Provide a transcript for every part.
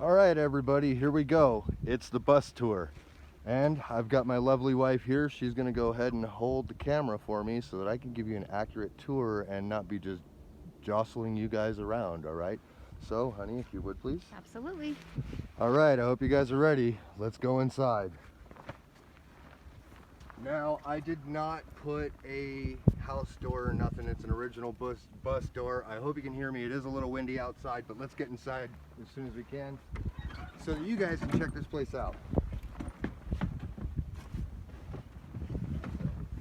All right, everybody, here we go. It's the bus tour. And I've got my lovely wife here. She's going to go ahead and hold the camera for me so that I can give you an accurate tour and not be just jostling you guys around, all right? So, honey, if you would, please. Absolutely. All right, I hope you guys are ready. Let's go inside. Now, I did not put a house door or nothing. It's an original bus door. I hope you can hear me. It is a little windy outside, but let's get inside as soon as we can so that you guys can check this place out.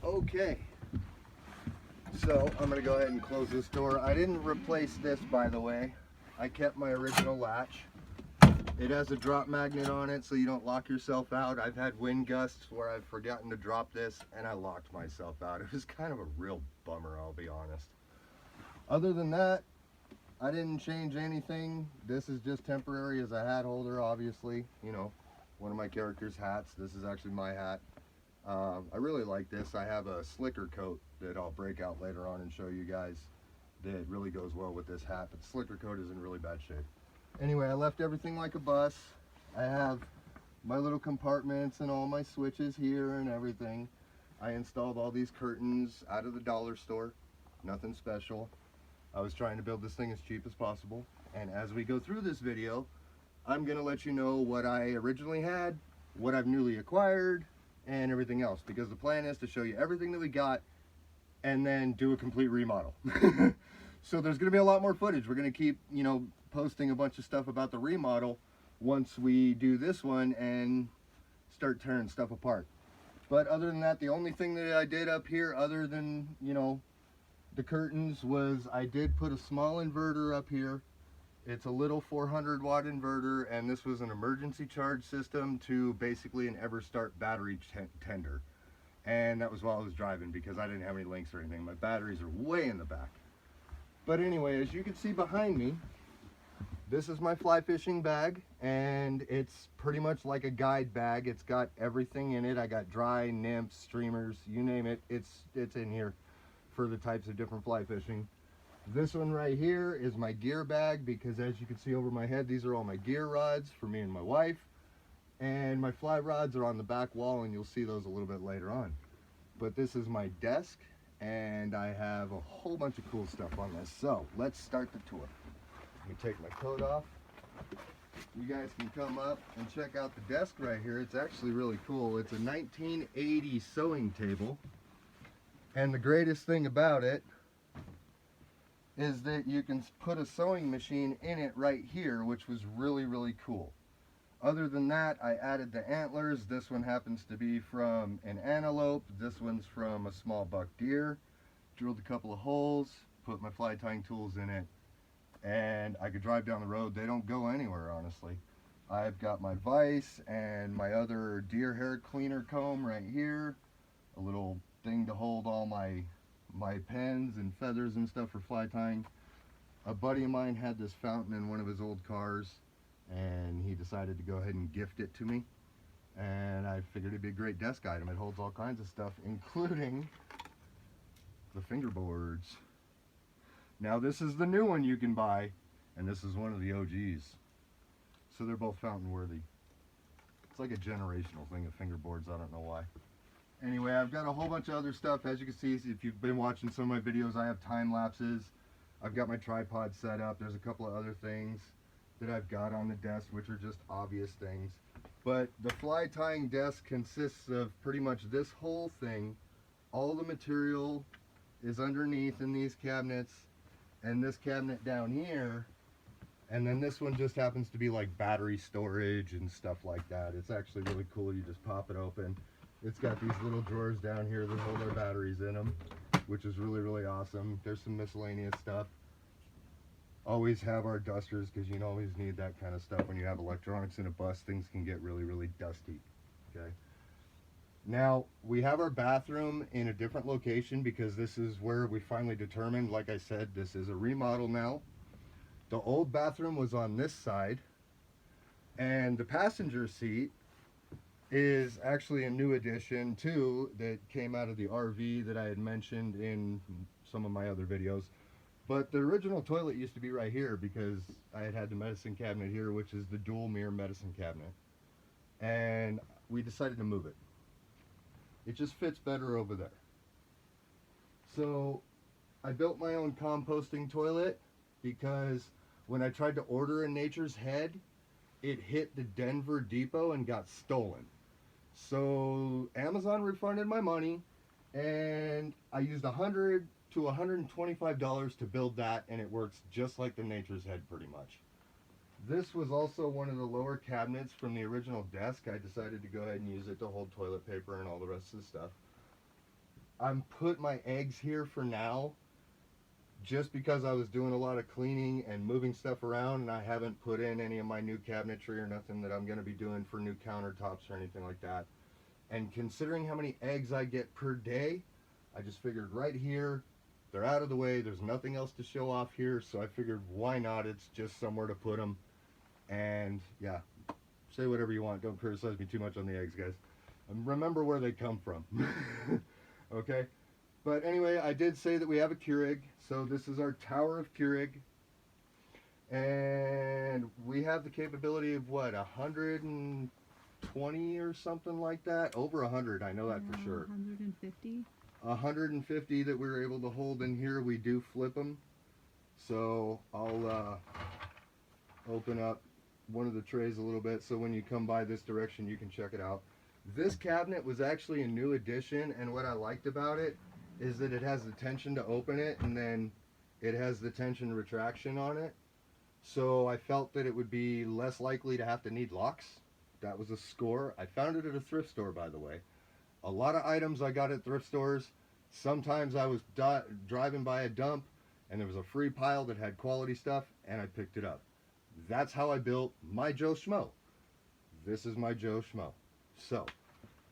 Okay, so I'm gonna go ahead and close this door. I didn't replace this, by the way. I kept my original latch. It has a drop magnet on it so you don't lock yourself out. I've had wind gusts where I've forgotten to drop this and I locked myself out. It was kind of a real bummer, I'll be honest. Other than that, I didn't change anything. This is just temporary as a hat holder, obviously. You know, one of my character's hats. This is actually my hat. I really like this. I have a slicker coat that I'll break out later on and show you guys that really goes well with this hat, but the slicker coat is in really bad shape. Anyway, I left everything like a bus. I have my little compartments and all my switches here and everything. I installed all these curtains out of the dollar store. Nothing special. I was trying to build this thing as cheap as possible. And as we go through this video, I'm going to let you know what I originally had, what I've newly acquired, and everything else. Because the plan is to show you everything that we got and then do a complete remodel. So there's going to be a lot more footage. We're going to keep, you know, posting a bunch of stuff about the remodel once we do this one and start tearing stuff apart. But other than that, the only thing that I did up here other than, you know, the curtains was I did put a small inverter up here. It's a little 400 watt inverter, and this was an emergency charge system to basically an EverStart battery tender. And that was while I was driving because I didn't have any links or anything. My batteries are way in the back. But anyway, as you can see behind me, this is my fly fishing bag, and it's pretty much like a guide bag. It's got everything in it. I got dry, nymphs, streamers, you name it. It's in here for the types of different fly fishing. This one right here is my gear bag because as you can see over my head, these are all my gear rods for me and my wife. And my fly rods are on the back wall, and you'll see those a little bit later on. But this is my desk, and I have a whole bunch of cool stuff on this. So let's start the tour. Let me take my coat off. You guys can come up and check out the desk right here. It's actually really cool. It's a 1980 sewing table. And the greatest thing about it is that you can put a sewing machine in it right here, which was really, really cool. Other than that, I added the antlers. This one happens to be from an antelope. This one's from a small buck deer. Drilled a couple of holes, put my fly tying tools in it, and I could drive down the road. They don't go anywhere, honestly. I've got my vise and my other deer hair cleaner comb right here. A little thing to hold all my pens and feathers and stuff for fly tying. A buddy of mine had this fountain in one of his old cars, and he decided to go ahead and gift it to me. And I figured it'd be a great desk item. It holds all kinds of stuff, including the fingerboards. Now this is the new one you can buy, and this is one of the OGs. So they're both fountain worthy. It's like a generational thing of fingerboards, I don't know why. Anyway, I've got a whole bunch of other stuff. As you can see, if you've been watching some of my videos, I have time lapses. I've got my tripod set up. There's a couple of other things that I've got on the desk, which are just obvious things. But the fly tying desk consists of pretty much this whole thing. All the material is underneath in these cabinets, and this cabinet down here, and then this one just happens to be like battery storage and stuff like that. It's actually really cool. You just pop it open. It's got these little drawers down here that hold our batteries in them, which is really, really awesome. There's some miscellaneous stuff. Always have our dusters, because you always need that kind of stuff when you have electronics in a bus. Things can get really, really dusty. Okay. Now, we have our bathroom in a different location because this is where we finally determined, like I said, this is a remodel now. The old bathroom was on this side, and the passenger seat is actually a new addition too that came out of the RV that I had mentioned in some of my other videos. But the original toilet used to be right here because I had the medicine cabinet here, which is the dual mirror medicine cabinet. And we decided to move it. It just fits better over there. So I built my own composting toilet because when I tried to order a Nature's Head, it hit the Denver depot and got stolen. So Amazon refunded my money, and I used $100 to $125 to build that, and it works just like the Nature's Head pretty much. This was also one of the lower cabinets from the original desk. I decided to go ahead and use it to hold toilet paper and all the rest of the stuff. I'm put my eggs here for now just because I was doing a lot of cleaning and moving stuff around, and I haven't put in any of my new cabinetry or nothing that I'm going to be doing for new countertops or anything like that. And considering how many eggs I get per day, I just figured right here, they're out of the way, there's nothing else to show off here, so I figured why not, it's just somewhere to put them. And yeah, say whatever you want, don't criticize me too much on the eggs, guys. Remember where they come from. Okay? But anyway, I did say that we have a Keurig, so this is our tower of Keurig. And we have the capability of what, 120 or something like that? Over 100, I know that for sure. 150? 150 that we were able to hold in here. We do flip them. So I'll open up one of the trays a little bit so when you come by this direction you can check it out. This cabinet was actually a new addition, and what I liked about it is that it has the tension to open it, and then it has the tension retraction on it. So I felt that it would be less likely to have to need locks. That was a score. I found it at a thrift store, by the way. A lot of items I got at thrift stores. Sometimes I was driving by a dump and there was a free pile that had quality stuff, and I picked it up. That's how I built my Joe Schmo. This is my Joe Schmo. So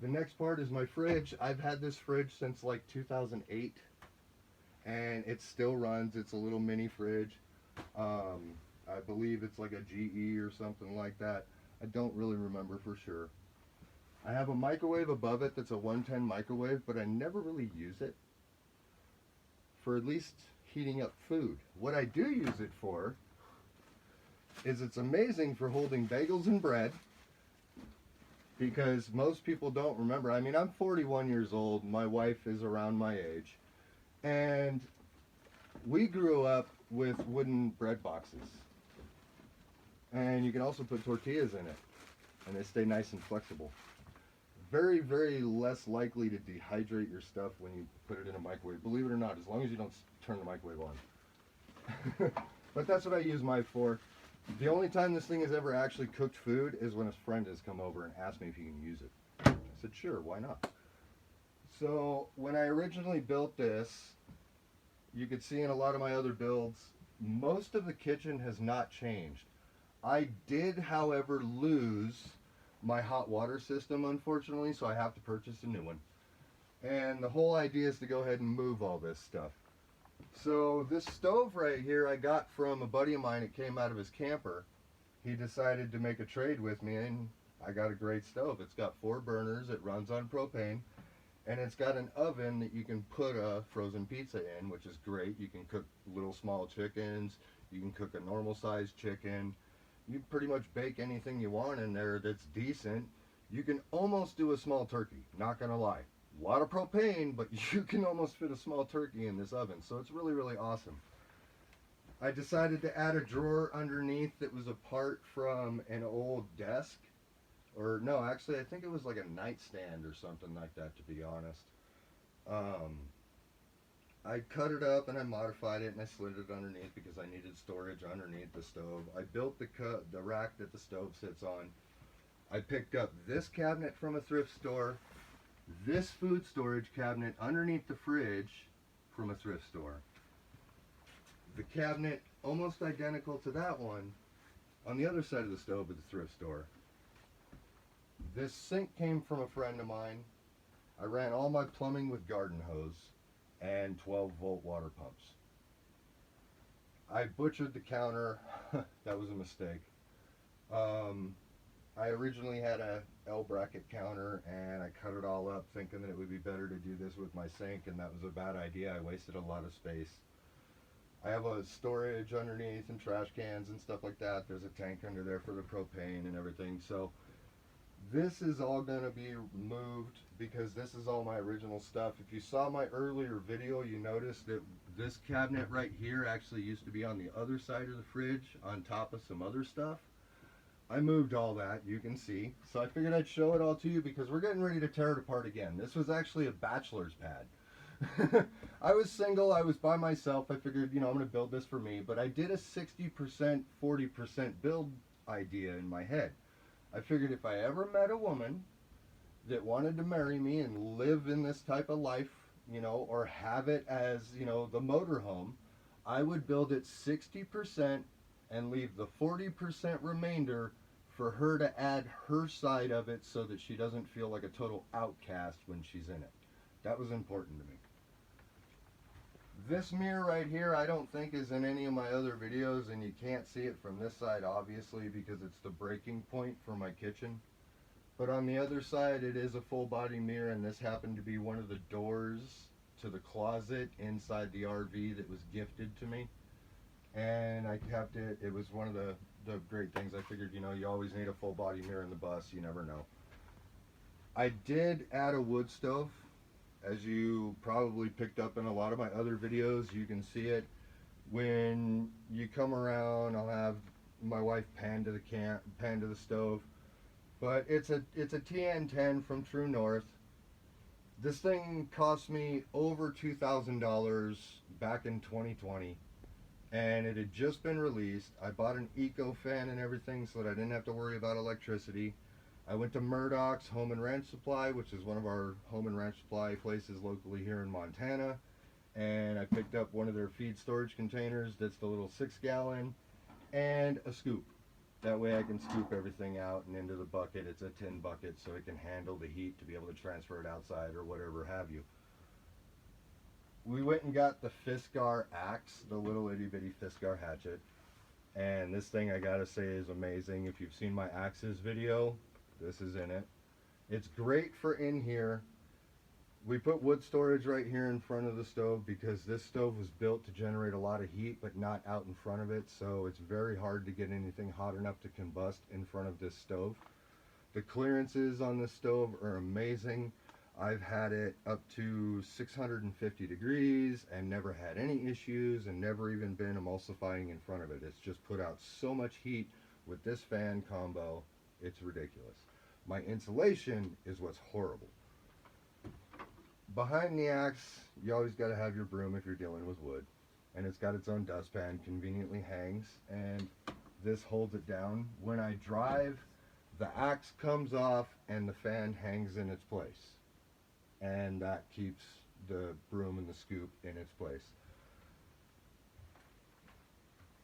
the next part is my fridge. I've had this fridge since like 2008, and it still runs. It's a little mini fridge. I believe it's like a GE or something like that. I don't really remember for sure. I have a microwave above it that's a 110 microwave, but I never really use it for at least heating up food. What I do use it for is it's amazing for holding bagels and bread, because most people don't remember. I mean, I'm 41 years old. My wife is around my age. And we grew up with wooden bread boxes. And you can also put tortillas in it, and they stay nice and flexible. Very, very less likely to dehydrate your stuff when you put it in a microwave. Believe it or not, as long as you don't turn the microwave on. But that's what I use mine for. The only time this thing has ever actually cooked food is when a friend has come over and asked me if he can use it. I said, sure, why not? So when I originally built this, you could see in a lot of my other builds, most of the kitchen has not changed. I did, however, lose my hot water system, unfortunately, so I have to purchase a new one. And the whole idea is to go ahead and move all this stuff. So this stove right here I got from a buddy of mine. It came out of his camper. He decided to make a trade with me, and I got a great stove. It's got 4 burners, it runs on propane, and it's got an oven that you can put a frozen pizza in, which is great. You can cook little small chickens, you can cook a normal sized chicken, you pretty much bake anything you want in there that's decent. You can almost do a small turkey, not gonna lie. A lot of propane, but you can almost fit a small turkey in this oven, so it's really, really awesome. I decided to add a drawer underneath that was apart from an old desk. Or no, actually I think it was like a nightstand or something like that, to be honest. I cut it up and I modified it and I slid it underneath because I needed storage underneath the stove. I built the rack that the stove sits on. I picked up this cabinet from a thrift store, this food storage cabinet underneath the fridge from a thrift store. The cabinet almost identical to that one on the other side of the stove at the thrift store. This sink came from a friend of mine. I ran all my plumbing with garden hose and 12-volt water pumps. I butchered the counter. That was a mistake. I originally had a L bracket counter and I cut it all up thinking that it would be better to do this with my sink, and that was a bad idea. I wasted a lot of space. I have a storage underneath and trash cans and stuff like that. There's a tank under there for the propane and everything. So this is all going to be moved because this is all my original stuff. If you saw my earlier video, you noticed that this cabinet right here actually used to be on the other side of the fridge on top of some other stuff. I moved all that, you can see. So I figured I'd show it all to you because we're getting ready to tear it apart again. This was actually a bachelor's pad. I was single, I was by myself. I figured, I'm going to build this for me. But I did a 60%, 40% build idea in my head. I figured if I ever met a woman that wanted to marry me and live in this type of life, or have it as, the motorhome, I would build it 60% and leave the 40% remainder for her to add her side of it so that she doesn't feel like a total outcast when she's in it. That was important to me. This mirror right here I don't think is in any of my other videos, and you can't see it from this side obviously because it's the breaking point for my kitchen. But on the other side it is a full body mirror, and this happened to be one of the doors to the closet inside the RV that was gifted to me. And I kept it. It was one of the great things. I figured, you always need a full body mirror in the bus. You never know. I did add a wood stove. As you probably picked up in a lot of my other videos, you can see it. When you come around, I'll have my wife pan to the stove. But it's a TN10 from True North. This thing cost me over $2,000 back in 2020. And it had just been released. I bought an eco fan and everything so that I didn't have to worry about electricity. I went to Murdoch's Home and Ranch Supply, which is one of our home and ranch supply places locally here in Montana, and I picked up one of their feed storage containers. That's the little 6-gallon, and a scoop. That way I can scoop everything out and into the bucket. It's a tin bucket so it can handle the heat to be able to transfer it outside or whatever have you. We went and got the Fiskar axe, the little itty bitty Fiskar hatchet. And this thing, I gotta say, is amazing. If you've seen my axes video, this is in it. It's great for in here. We put wood storage right here in front of the stove because this stove was built to generate a lot of heat, but not out in front of it. So it's very hard to get anything hot enough to combust in front of this stove. The clearances on this stove are amazing. I've had it up to 650 degrees and never had any issues, and never even been emulsifying in front of it. It's just put out so much heat with this fan combo, it's ridiculous. My insulation is what's horrible. Behind the axe, you always got to have your broom if you're dealing with wood, and it's got its own dustpan, conveniently hangs, and this holds it down. When I drive, the axe comes off and the fan hangs in its place. And that keeps the broom and the scoop in its place.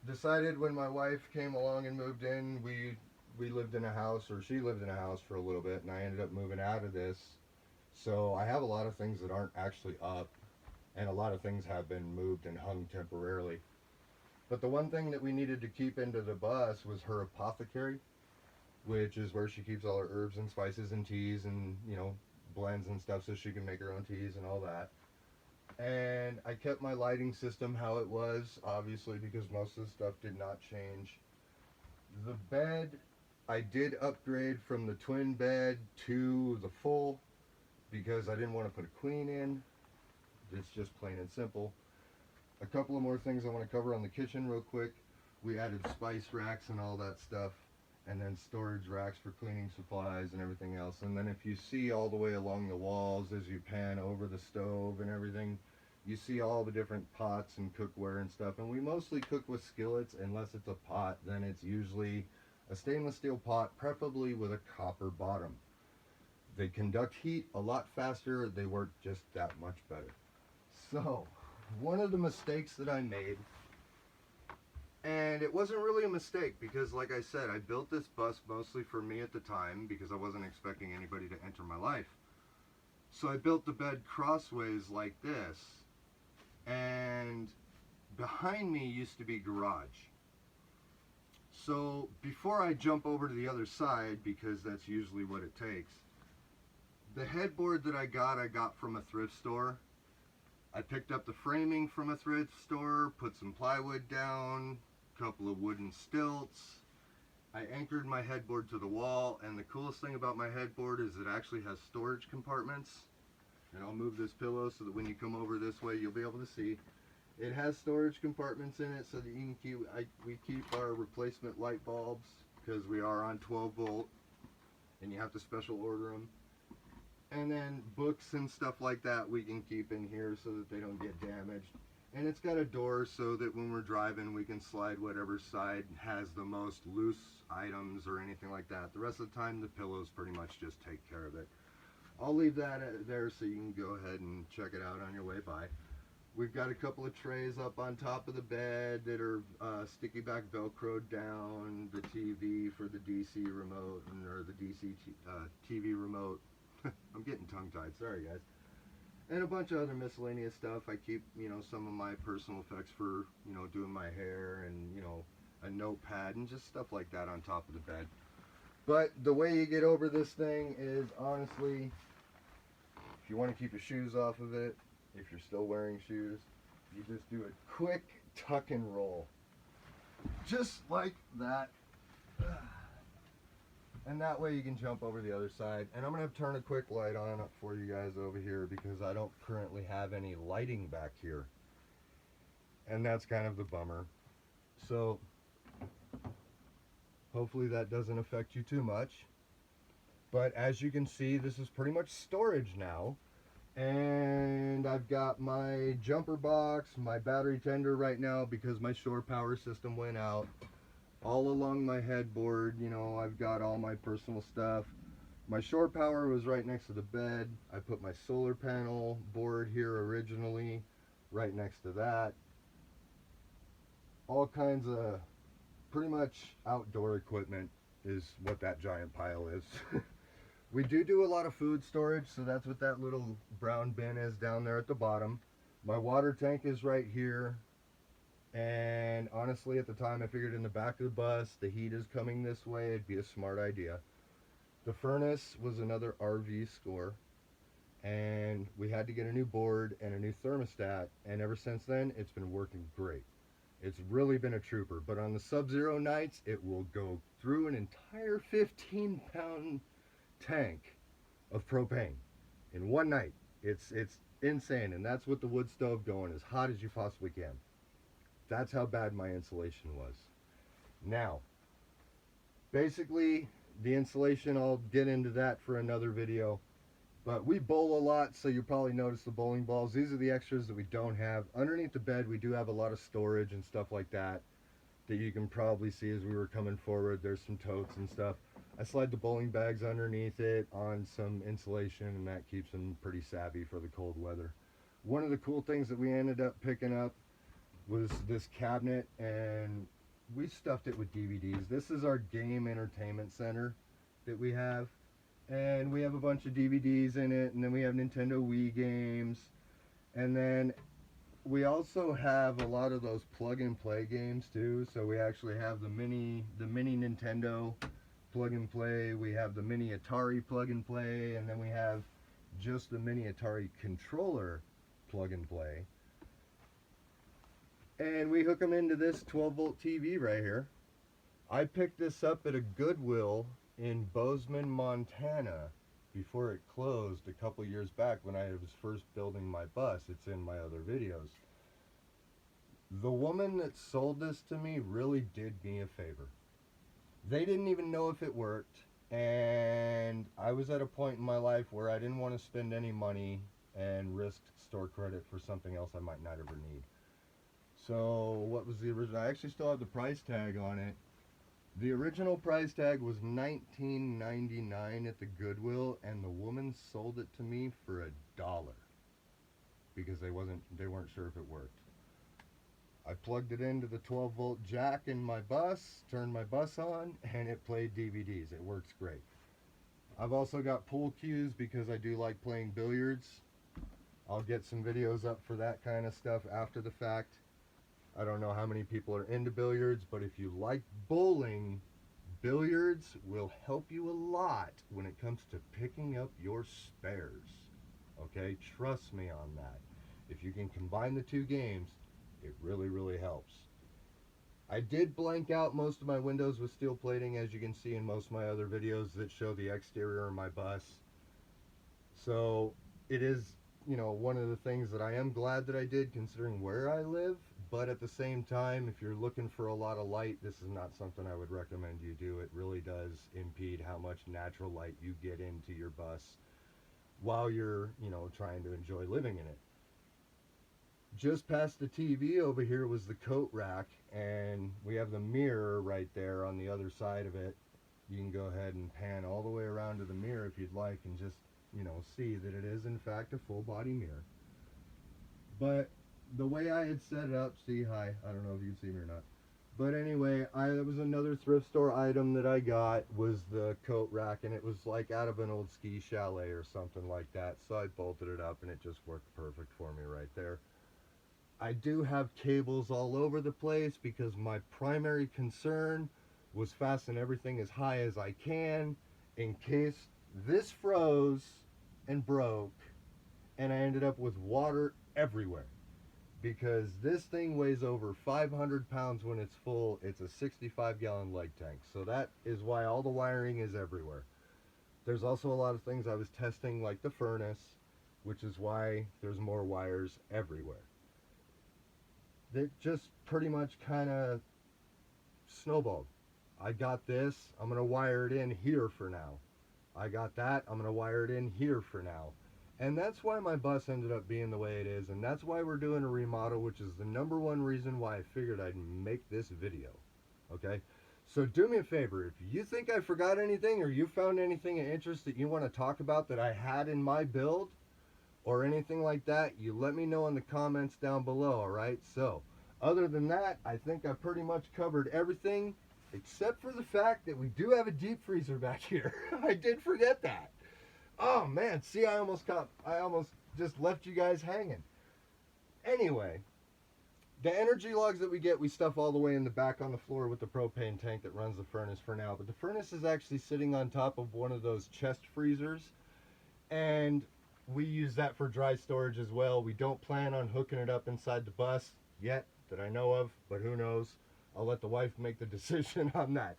Decided when my wife came along and moved in, we lived in a house, or she lived in a house for a little bit, and I ended up moving out of this. So I have a lot of things that aren't actually up, and a lot of things have been moved and hung temporarily. But the one thing that we needed to keep into the bus was her apothecary, which is where she keeps all her herbs and spices and teas and, blends and stuff so she can make her own teas and all that. And I kept my lighting system how it was, obviously, because most of the stuff did not change. The bed, I did upgrade from the twin bed to the full because I didn't want to put a queen in. It's just plain and simple. A couple of more things I want to cover on the kitchen real quick. We added spice racks and all that stuff, and then storage racks for cleaning supplies and everything else. And then if you see all the way along the walls as you pan over the stove and everything, you see all the different pots and cookware and stuff. And we mostly cook with skillets. Unless it's a pot, then it's usually a stainless steel pot, preferably with a copper bottom. They conduct heat a lot faster, they work just that much better. So, one of the mistakes that I made, and it wasn't really a mistake because, like I said, I built this bus mostly for me at the time because I wasn't expecting anybody to enter my life. So I built the bed crossways like this, and behind me used to be garage. So before I jump over to the other side, because that's usually what it takes, the headboard that I got from a thrift store. I picked up the framing from a thrift store, put some plywood down, a couple of wooden stilts. I anchored my headboard to the wall, and the coolest thing about my headboard is it actually has storage compartments. And I'll move this pillow so that when you come over this way, you'll be able to see. It has storage compartments in it so that you can we keep our replacement light bulbs, because we are on 12 volt and you have to special order them. And then books and stuff like that we can keep in here so that they don't get damaged. And it's got a door so that when we're driving we can slide whatever side has the most loose items or anything like that. The rest of the time the pillows pretty much just take care of it. I'll leave that there so you can go ahead and check it out on your way by. We've got a couple of trays up on top of the bed that are sticky back velcroed down, the TV for the DC remote, or the DC TV remote. I'm getting tongue-tied, sorry guys. And a bunch of other miscellaneous stuff. I keep, some of my personal effects for, doing my hair, and, a notepad and just stuff like that on top of the bed. But the way you get over this thing is, honestly, if you want to keep your shoes off of it, if you're still wearing shoes, you just do a quick tuck and roll. Just like that. And that way you can jump over the other side. And I'm going to turn a quick light on up for you guys over here because I don't currently have any lighting back here. And that's kind of the bummer. So hopefully that doesn't affect you too much. But as you can see, this is pretty much storage now. And I've got my jumper box, my battery tender right now because my shore power system went out. All along my headboard, I've got all my personal stuff. My shore power was right next to the bed. I put my solar panel board here originally, right next to that. All kinds of pretty much outdoor equipment is what that giant pile is. We do a lot of food storage, so that's what that little brown bin is down there at the bottom. My water tank is right here. And honestly, at the time, I figured in the back of the bus, the heat is coming this way, it'd be a smart idea. The furnace was another RV score, and we had to get a new board and a new thermostat, and ever since then, it's been working great. It's really been a trooper, but on the sub-zero nights, it will go through an entire 15-pound tank of propane in one night. It's insane, and that's with the wood stove going as hot as you possibly can. That's how bad my insulation was. Now, basically, the insulation, I'll get into that for another video. But we bowl a lot, so you probably notice the bowling balls. These are the extras that we don't have. Underneath the bed, we do have a lot of storage and stuff like that you can probably see as we were coming forward. There's some totes and stuff. I slide the bowling bags underneath it on some insulation, and that keeps them pretty savvy for the cold weather. One of the cool things that we ended up picking up was this cabinet, and we stuffed it with DVDs. This is our game entertainment center that we have, and we have a bunch of DVDs in it, and then we have Nintendo Wii games, and then we also have a lot of those plug and play games too. So we actually have the mini Nintendo plug and play, we have the mini Atari plug and play, and then we have just the mini Atari controller plug and play. And we hook them into this 12-volt TV right here. I picked this up at a Goodwill in Bozeman, Montana before it closed a couple years back when I was first building my bus. It's in my other videos. The woman that sold this to me really did me a favor. They didn't even know if it worked, and I was at a point in my life where I didn't want to spend any money and risk store credit for something else I might not ever need. So what was the original? I actually still have the price tag on it. The original price tag was $19.99 at the Goodwill, and the woman sold it to me for $1 because they weren't sure if it worked. I plugged it into the 12-volt jack in my bus, turned my bus on, and it played DVDs. It works great. I've also got pool cues because I do like playing billiards. I'll get some videos up for that kind of stuff after the fact. I don't know how many people are into billiards, but if you like bowling, billiards will help you a lot when it comes to picking up your spares. Okay, trust me on that. If you can combine the two games, it really, really helps. I did blank out most of my windows with steel plating, as you can see in most of my other videos that show the exterior of my bus. So it is, you know, one of the things that I am glad that I did considering where I live, but at the same time, if you're looking for a lot of light, this is not something I would recommend you do. It really does impede how much natural light you get into your bus while you're, you know, trying to enjoy living in it. Just past the TV over here was the coat rack, and we have the mirror right there on the other side of it. You can go ahead and pan all the way around to the mirror if you'd like and just, you know, see that it is in fact a full body mirror. But the way I had set it up, see, hi, I don't know if you can see me or not. But anyway, that was another thrift store item that I got, was the coat rack, and it was like out of an old ski chalet or something like that. So I bolted it up and it just worked perfect for me right there. I do have cables all over the place because my primary concern was fasten everything as high as I can in case this froze and broke and I ended up with water everywhere. Because this thing weighs over 500 pounds when it's full. It's a 65-gallon leg tank. So that is why all the wiring is everywhere. There's also a lot of things I was testing, like the furnace, which is why there's more wires everywhere. That just pretty much kind of snowballed. I got this, I'm going to wire it in here for now. I got that, I'm going to wire it in here for now. And that's why my bus ended up being the way it is, and that's why we're doing a remodel, which is the #1 reason why I figured I'd make this video. Okay? So do me a favor, if you think I forgot anything or you found anything of interest that you want to talk about that I had in my build, or anything like that, you let me know in the comments down below, alright? So, other than that, I think I pretty much covered everything, except for the fact that we do have a deep freezer back here. I did forget that. Oh man, see, I almost just left you guys hanging. Anyway, the energy logs that we get, we stuff all the way in the back on the floor with the propane tank that runs the furnace for now. But the furnace is actually sitting on top of one of those chest freezers, and we use that for dry storage as well. We don't plan on hooking it up inside the bus yet that I know of, but who knows? I'll let the wife make the decision on that.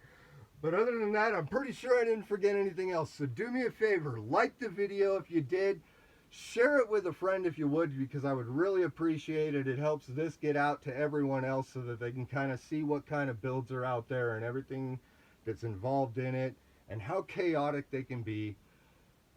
But other than that, I'm pretty sure I didn't forget anything else. So do me a favor, like the video if you did, share it with a friend if you would, because I would really appreciate it. It helps this get out to everyone else so that they can kind of see what kind of builds are out there and everything that's involved in it and how chaotic they can be.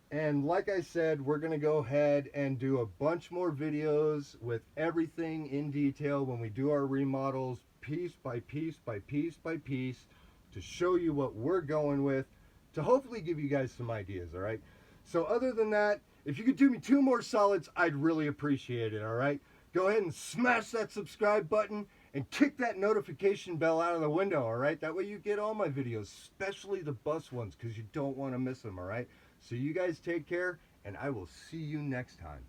And like I said, we're going to go ahead and do a bunch more videos with everything in detail when we do our remodels, piece by piece by piece by piece, to show you what we're going with, to hopefully give you guys some ideas, all right? So other than that, if you could do me 2 more solids, I'd really appreciate it, all right? Go ahead and smash that subscribe button and kick that notification bell out of the window, all right? That way you get all my videos, especially the bus ones, because you don't want to miss them, all right? So you guys take care, and I will see you next time.